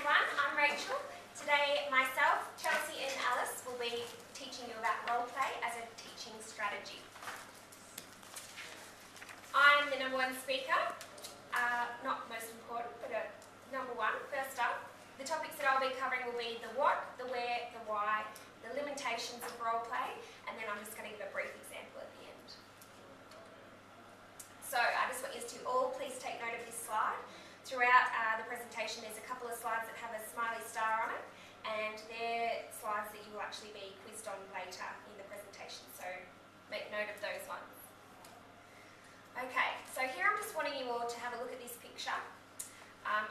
everyone, I'm Rachel. Today myself, Chelsea and Alice will be teaching you about role play as a teaching strategy. I'm the number one speaker, not most important, but number one. First up, the topics that I'll be covering will be the what, the where, the why, the limitations of role play, and then I'm just going to give a brief example at the end. So I just want you to all please take note of this slide. Throughout the presentation there's a couple of slides that have a smiley star on it, and they're slides that you will actually be quizzed on later in the presentation, so make note of those ones. Okay, so here I'm just wanting you all to have a look at this picture.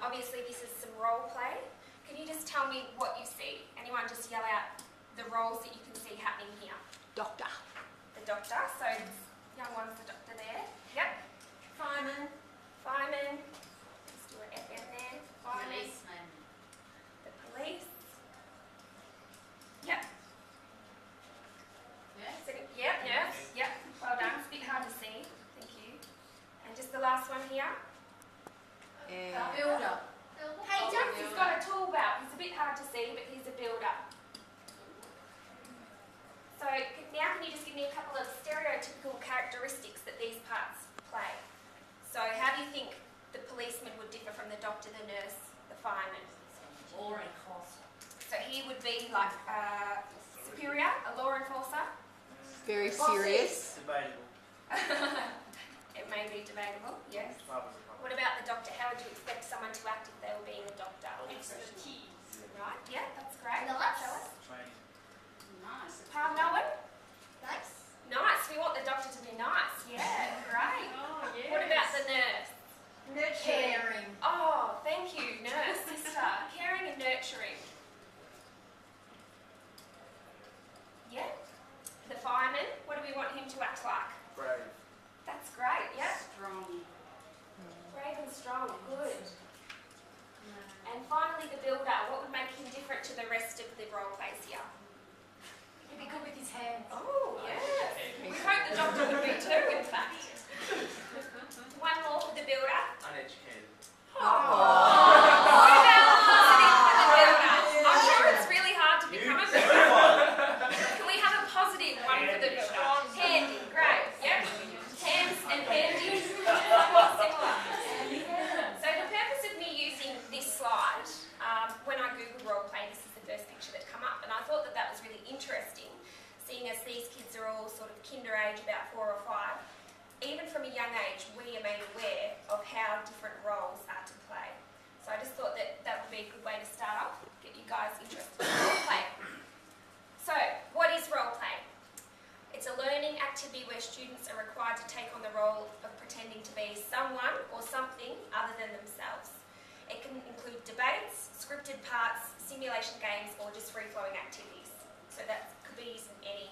Obviously this is some role play. Can you just tell me what you see? Anyone just yell out the roles that you can see happening here? Doctor. The doctor, so this young one's the doctor there. Yep. Fireman. Fireman. Let's do an F in there. Fireman. Policeman. The police. Yep. Yes. Yep, nurse. Yep. Well done. It's a bit hard to see. Thank you. And just the last one here. Builder. Hey, Jack, he's got a tool belt. He's a bit hard to see, but he's a builder. So now can you just give me a couple of stereotypical characteristics that these parts play? So how do you think the policeman would differ from the doctor, the nurse, the fireman? Law enforcer. So he would be like a superior, a law enforcer. Very Bossy. serious. Debatable. It may be debatable, yes. What about the doctor? How would you expect someone to act if they were being a doctor? Expertise. Right, yeah, that's great. Nice. Tell us. Training. Nice. Palm Nolan? Nice. Nice. We want the doctor to be nice. Yeah, great. Oh, yes. What about the nurse? Caring. Oh, thank you, nurse, sister. Caring and nurturing. Yeah. The fireman, what do we want him to act like? Brave. That's great, yeah. Strong. Brave and strong, good. And finally the builder, what would make him different to the rest of the role plays here? He'd be good with his hands. Oh, yes. We hope the doctor would be too, in fact. One more for the builder. Uneducated. What about positive for the builder? I'm sure it's really hard to become a builder. Can we have a positive one for the builder? Handy, great. Yep. Hands and handy. Similar. So the purpose of me using this slide, when I Googled role play, this is the first picture that come up, and I thought that that was really interesting, seeing as these kids are all sort of kinder age, about 4 or 5. Even from a young age, we are made aware of how different roles are to play. So I just thought that that would be a good way to start off, get you guys interested in role play. So, what is role play? It's a learning activity where students are required to take on the role of pretending to be someone or something other than themselves. It can include debates, scripted parts, simulation games, or just free-flowing activities. So that could be used in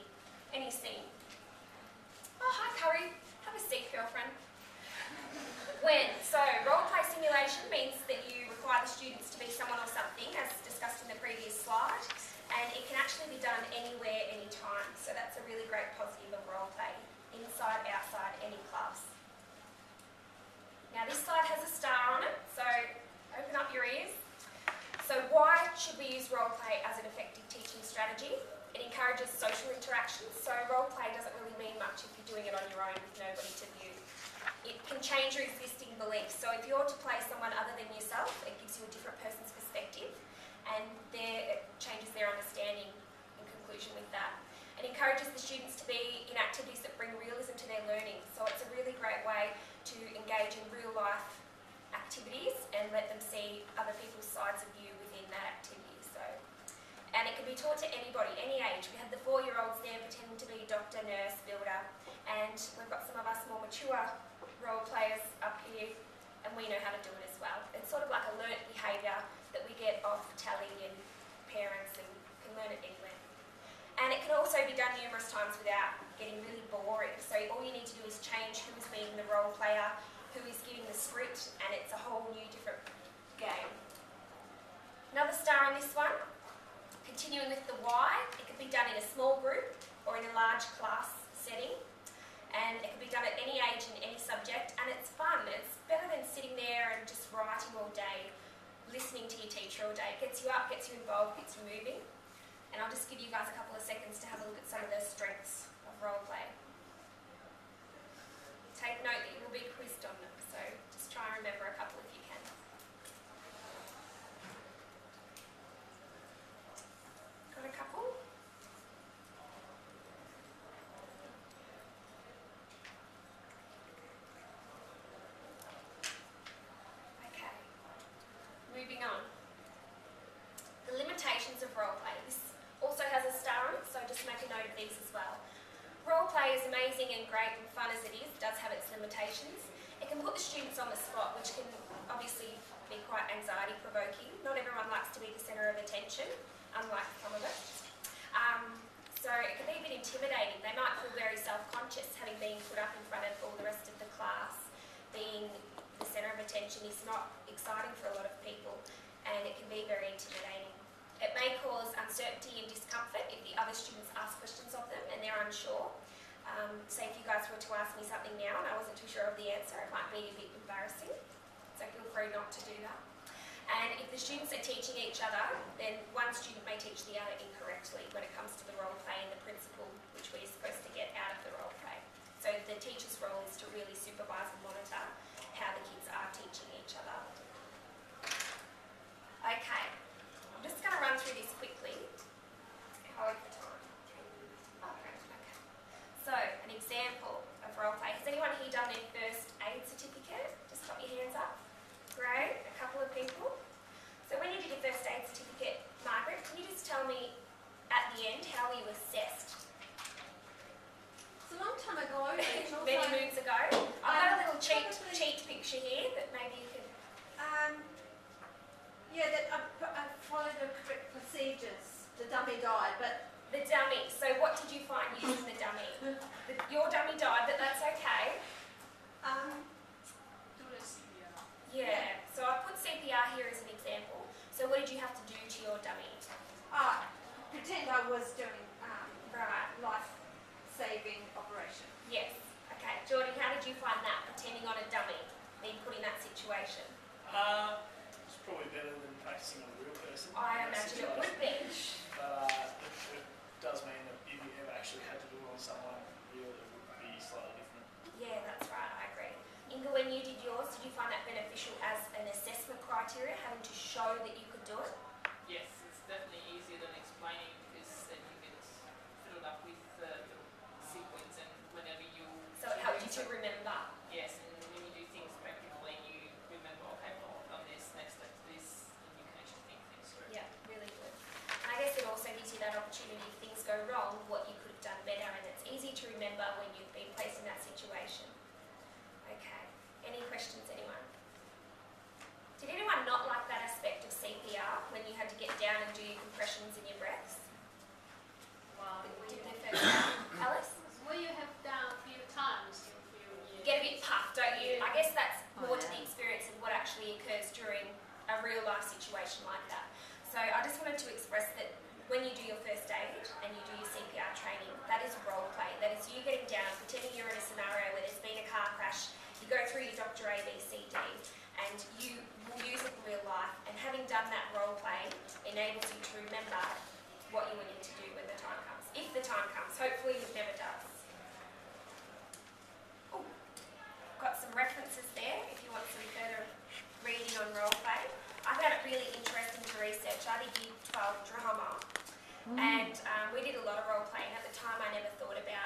any scene. Oh, hi, Curry. Have a seat, girlfriend. So role play simulation means that you require the students to be someone or something, as discussed in the previous slide, and it can actually be done anywhere, anytime. So that's a really great positive of role play, inside, outside, any class. Now this slide has a star on it, so open up your ears. So why should we use role play as an effective teaching strategy? It encourages social interactions, so role play doesn't really mean much if you're doing it on your own with nobody to view. It can change your existing beliefs, so if you're to play someone other than yourself, it gives you a different person's perspective, and it changes their understanding in conclusion with that. It encourages the students to be in activities that bring realism to their learning, so it's a really great way to engage in real life activities and let them see other people's sides of you within that activity. And it can be taught to anybody, any age. We had the 4-year-olds there pretending to be doctor, nurse, builder, and we've got some of us more mature role players up here, and we know how to do it as well. It's sort of like a learnt behaviour that we get off telly and parents, and can learn it anywhere. And it can also be done numerous times without getting really boring. So all you need to do is change who is being the role player, who is giving the script, and it's a whole new different game. Another star on this one. Continuing with the why, it could be done in a small group or in a large class setting, and it can be done at any age in any subject, and it's fun. It's better than sitting there and just writing all day, listening to your teacher all day. play. It gets you up, gets you involved, gets you moving. And I'll just give you guys a couple of seconds to have a look at some of the strengths of role play. Take note that you will be quizzed on them, so just try and remember a couple if you can. Got a couple? Okay. Moving on. The limitations of role play. This also has a star on it, so just make a note of these as well. Role play is amazing and great and fun as it is, does have its limitations. It can put the students on the spot, which can obviously be quite anxiety provoking. Not everyone likes to be the centre of attention, unlike some of us. So it can be a bit intimidating. They might feel very self-conscious having been put up in front of all the rest of the class. Being the centre of attention is not exciting for a lot of people, and it can be very intimidating. It may cause uncertainty and discomfort if the other students ask questions of them and they're unsure. Say if you guys were to ask me something now and I wasn't too sure of the answer, it might be a bit embarrassing. So feel free not to do that. And if the students are teaching each other, then one student may teach the other incorrectly when it comes to the role play and the principle which we're supposed to get out of the role play. So the teacher's role is to really supervise and monitor how the kids are teaching each other. Okay. I'm just going to run through this quickly. How over time? Okay. So, an example of role play. Has anyone here done their first aid certificate? Just put your hands up. Great, a couple of people. So when you did your first aid certificate, Margaret, can you just tell me at the end how you assessed? It's a long time ago. Many moons ago. I've got a little cheat picture here that maybe you could... Yeah, that I followed the correct procedures. The dummy died, but... The dummy. So what did you find using the dummy? Your dummy died, but that's okay. Yeah. So I put CPR here as an example. So what did you have to do to your dummy? Pretend I was doing Right. life-saving operation. Yes. Okay. Jordan, how did you find that, pretending on a dummy, being put in that situation? It's probably better than practicing on a real person. I imagine it would be. But it does mean that if you ever actually had to do it on someone real, it would be slightly different. Yeah, that's right. I agree. Inga, when you did yours, did you find that beneficial as an assessment criteria, having to show that you could do it? Yes, it's definitely easier than explaining because then you get filled up with the sequence and whenever you... So it helped you to remember. Yes, and when you do things practically, you remember, okay, well, I've done this, next step this, and you can actually think things through. Yeah, really good. And I guess it also gives you that opportunity if things go wrong, what you could have done better, and it's easy to remember when you've been placed in that situation. Okay. Any questions, anyone? Did anyone not like that aspect of CPR when you had to get down and do your compressions and your breaths? Wow. Did the first time? Alice? Well, you have done a few times. You get a bit puffed, don't you? I guess that's more to the experience of what actually occurs during a real life situation like that. So I just wanted to express that when you do your first aid and you do your CPR training, that is role play. That is you getting down, pretending you're in a scenario where there's been a car crash, you go through your Dr. A, B, C, D, and you will use it in real life. And having done that role play enables you to remember what you will need to do when the time comes. If the time comes. Hopefully it never does. Oh, got some references there if you want some further reading on role play. I found it really interesting to research. I did Year 12 drama, and we did a lot of role playing. At the time, I never thought about